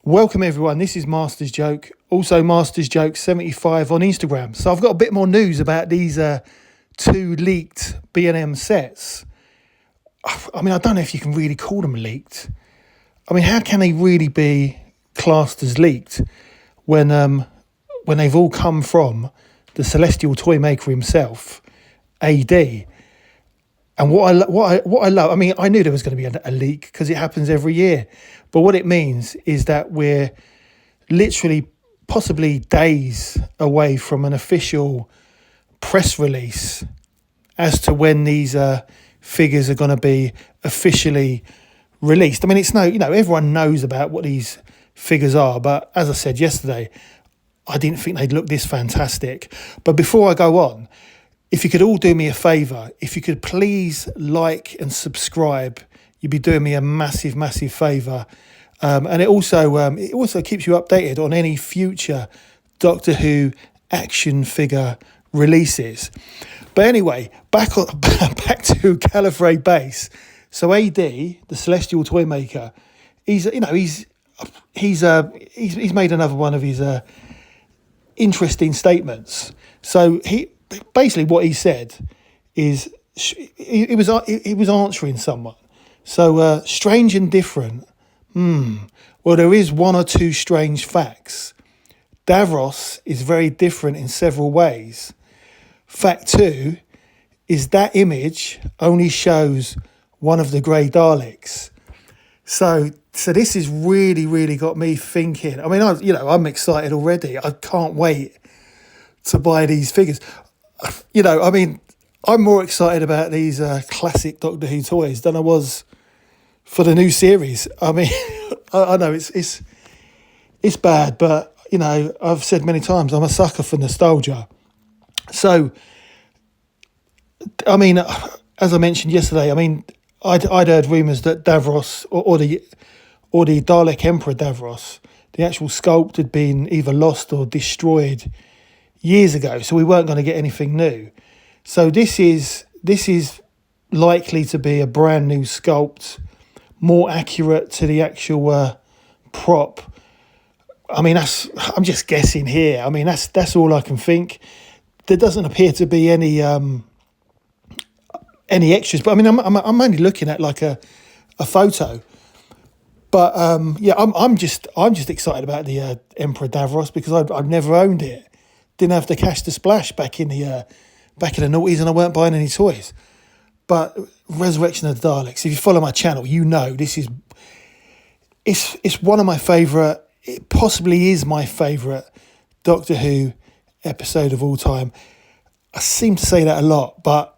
Welcome everyone, this is Master's Joke, also Master's Joke 75 on Instagram. So I've got a bit more news about these two leaked B&M sets. I mean, I don't know if you can really call them leaked. I mean, how can they really be classed as leaked when they've all come from the celestial toy maker himself, AD? And what I love, I mean, I knew there was going to be a leak because it happens every year. But what it means is that we're literally possibly days away from an official press release as to when these figures are going to be officially released. I mean, it's everyone knows about what these figures are. But as I said yesterday, I didn't think they'd look this fantastic. But before I go on, if you could all do me a favour, if you could please like and subscribe, you'd be doing me a massive, massive favour. And it also keeps you updated on any future Doctor Who action figure releases. But anyway, back to Gallifrey Base. So AD, the celestial toy maker, he's made another one of his interesting statements. So basically what he said is he was answering someone. So strange and different. Well, there is one or two strange facts. Davros is very different in several ways. Fact 2 is that image only shows one of the grey Daleks. So this has really, really got me thinking. I mean, I'm excited already. I can't wait to buy these figures. I mean, I'm more excited about these classic Doctor Who toys than I was for the new series. I mean, I know it's bad, but I've said many times I'm a sucker for nostalgia. So, I mean, as I mentioned yesterday, I mean, I'd heard rumours that Davros or the Dalek Emperor Davros, the actual sculpt had been either lost or destroyed years ago, so we weren't going to get anything new. So this is likely to be a brand new sculpt, more accurate to the actual prop. I mean, I'm just guessing here. I mean, that's all I can think. There doesn't appear to be any extras, but I mean, I'm only looking at like a photo. But I'm just excited about the Emperor Davros because I've never owned it. Didn't have the cash to splash back in the noughties, and I weren't buying any toys. But Resurrection of the Daleks, if you follow my channel, you know it's one of my favourite. It possibly is my favourite Doctor Who episode of all time. I seem to say that a lot, but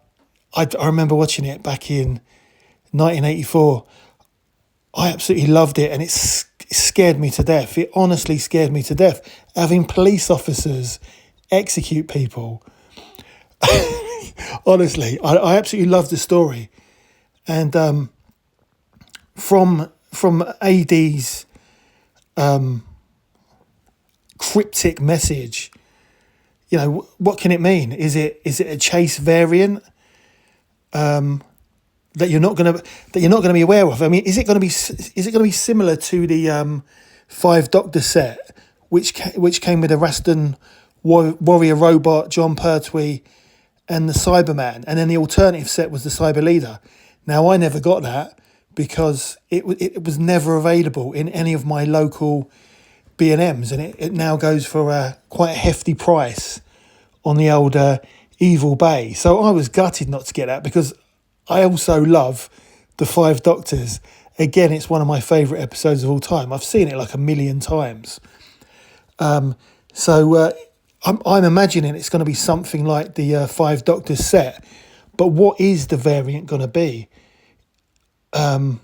I remember watching it back in 1984. I absolutely loved it, and it scared me to death. It honestly scared me to death. Having police officers execute people. Honestly, I absolutely love the story. And from AD's cryptic message, what can it mean? Is it a chase variant that you're not going to be aware of? I mean, is it going to be similar to the 5 Doctor set, which came with a Raston warrior robot, John Pertwee, and the Cyberman, and then the alternative set was the Cyber Leader. Now, I never got that because it was never available in any of my local B&Ms, and it now goes for quite a hefty price on the old Evil Bay. So I was gutted not to get that because I also love the 5 Doctors. Again, it's one of my favourite episodes of all time. I've seen it like 1,000,000 times. I'm imagining it's going to be something like the 5 Doctors set. But what is the variant going to be? I'm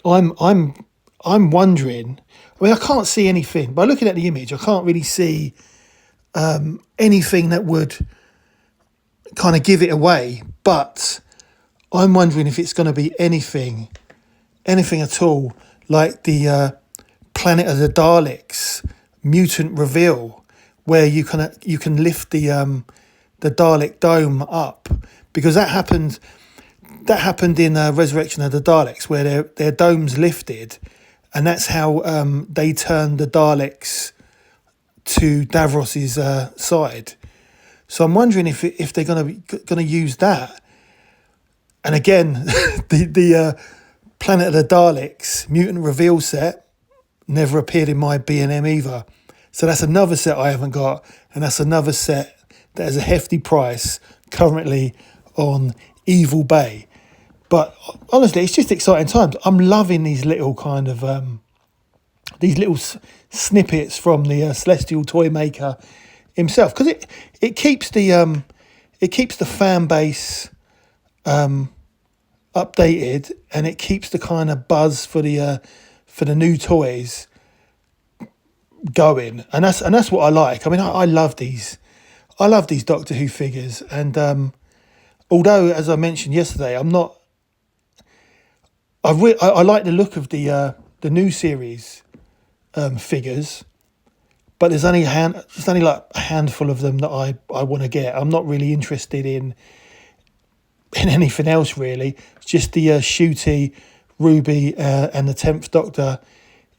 wondering. I mean, I can't see anything. By looking at the image, I can't really see anything that would kind of give it away. But I'm wondering if it's going to be anything at all like the Planet of the Daleks mutant reveal, where you can lift the Dalek dome up, because that happened in Resurrection of the Daleks, where their domes lifted, and that's how they turned the Daleks to Davros's side. So I'm wondering if they're going to use that. And again, the Planet of the Daleks mutant reveal set never appeared in my B&M either. So that's another set I haven't got, and that's another set that has a hefty price currently on Evil Bay. But honestly, it's just exciting times. I'm loving these little kind of snippets from the Celestial Toy Maker himself, because it keeps the fan base updated, and it keeps the kind of buzz for the new toys going, and that's what I like. I mean, I love these Doctor Who figures, and although, as I mentioned yesterday, I like the look of the new series figures, but there's only like a handful of them that I want to get. I'm not really interested in anything else really. It's just the Shooty, Ruby, and the 10th Doctor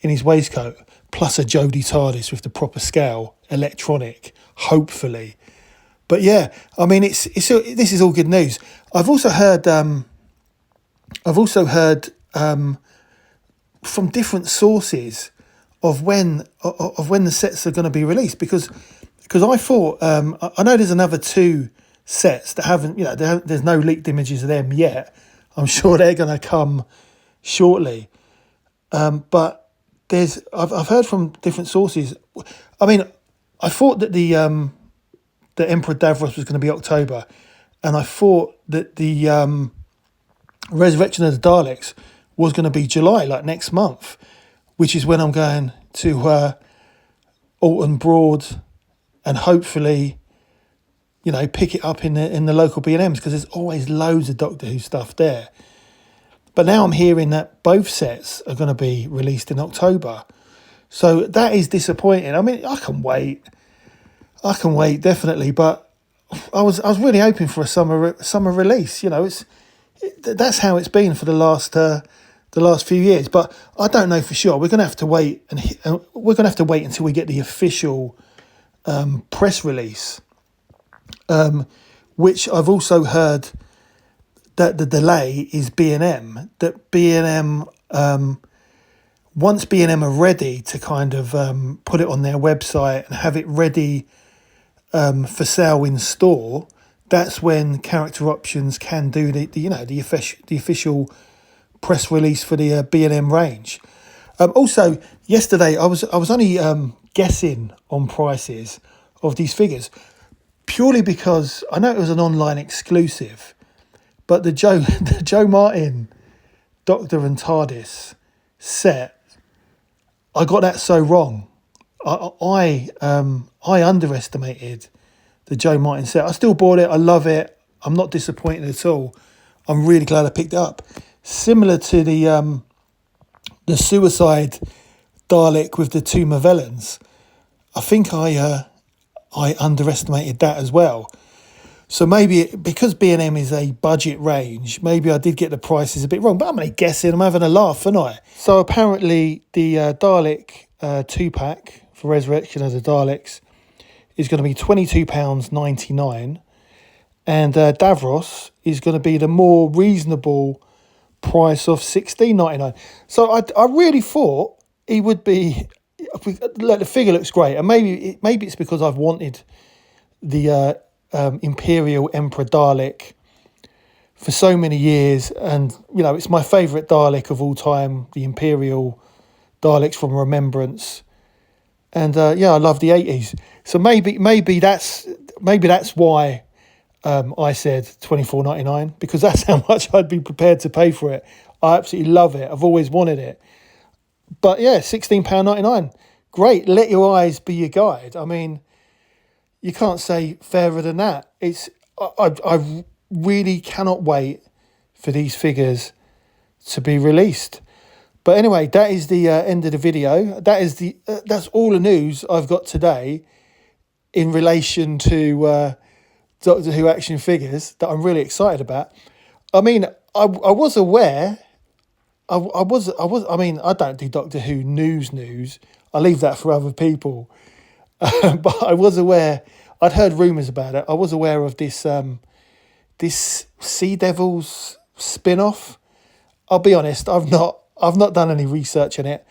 in his waistcoat, plus a Jodie TARDIS with the proper scale, electronic, hopefully. But yeah, I mean, this is all good news. I've also heard from different sources of when the sets are going to be released, because I thought I know there's another 2 sets that haven't, there's no leaked images of them yet. I'm sure they're going to come shortly, but I've heard from different sources. I mean, I thought that the Emperor Davros was going to be October, and I thought that the Resurrection of the Daleks was going to be July, like next month, which is when I'm going to Alton Broad and hopefully, pick it up in the local B&Ms, because there's always loads of Doctor Who stuff there. But now I'm hearing that both sets are going to be released in October. So that is disappointing. I mean, I can wait definitely, but I was really hoping for a summer release. That's how it's been for the last few years. But I don't know for sure. We're going to have to wait, and we're going to have to wait until we get the official press release, which I've also heard that the delay is B&M. That B&M, once B&M are ready to kind of put it on their website and have it ready for sale in store, that's when Character Options can do the official press release for the B&M range. Also, yesterday I was only guessing on prices of these figures, purely because I know it was an online exclusive, but the Joe Martin Doctor and TARDIS set, I got that so wrong. I underestimated the Joe Martin set. I still bought it. I love it. I'm not disappointed at all. I'm really glad I picked it up. Similar to the Suicide Dalek with the 2 Movellans, I think I underestimated that as well. So maybe because B&M is a budget range, maybe I did get the prices a bit wrong. But I'm only guessing. I'm having a laugh, aren't I? So apparently the Dalek 2-pack for Resurrection of the Daleks is going to be £22.99, and Davros is going to be the more reasonable price of £16.99. So I really thought he would be. Like, the figure looks great, and maybe it's because I've wanted the Imperial Emperor Dalek for so many years, and it's my favourite Dalek of all time, the Imperial Daleks from Remembrance, and I love the 80s. So maybe that's why I said £24.99, because that's how much I'd be prepared to pay for it. I absolutely love it. I've always wanted it. But yeah, £16.99. Great. Let your eyes be your guide. I mean, you can't say fairer than that. I really cannot wait for these figures to be released. But anyway, that is the end of the video. That's all the news I've got today in relation to Doctor Who action figures that I'm really excited about. I mean, I was aware I mean, I don't do Doctor Who news. I leave that for other people. But I was aware. I'd heard rumours about it. I was aware of this Sea Devils spin-off. I'll be honest. I've not done any research on it.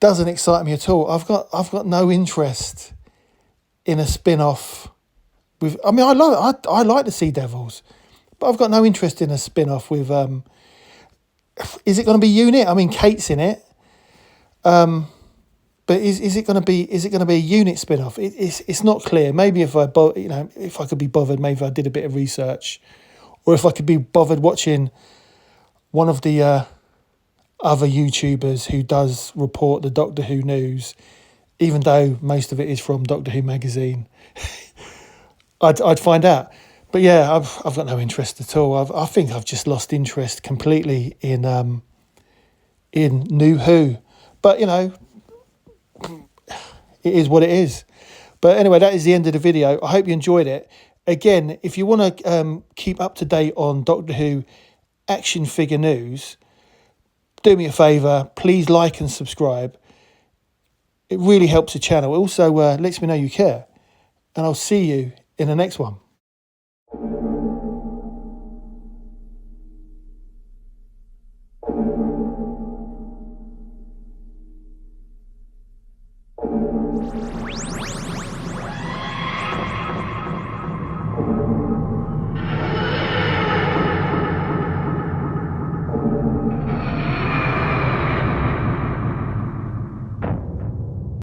Doesn't excite me at all. I've got no interest in a spin-off with. I mean, I like the Sea Devils, but I've got no interest in a spin-off with. Is it going to be Unit? I mean, Kate's in it. But is it going to be a Unit spin-off? It's not clear. Maybe if I could be bothered, maybe I did a bit of research, or if I could be bothered watching one of the other YouTubers who does report the Doctor Who news, even though most of it is from Doctor Who magazine, I'd find out. But yeah, I've got no interest at all. I think I've just lost interest completely in New Who. But it is what it is. But anyway, that is the end of the video. I hope you enjoyed it. Again, if you want to keep up to date on Doctor Who action figure news, do me a favour. Please like and subscribe. It really helps the channel. It also lets me know you care. And I'll see you in the next one.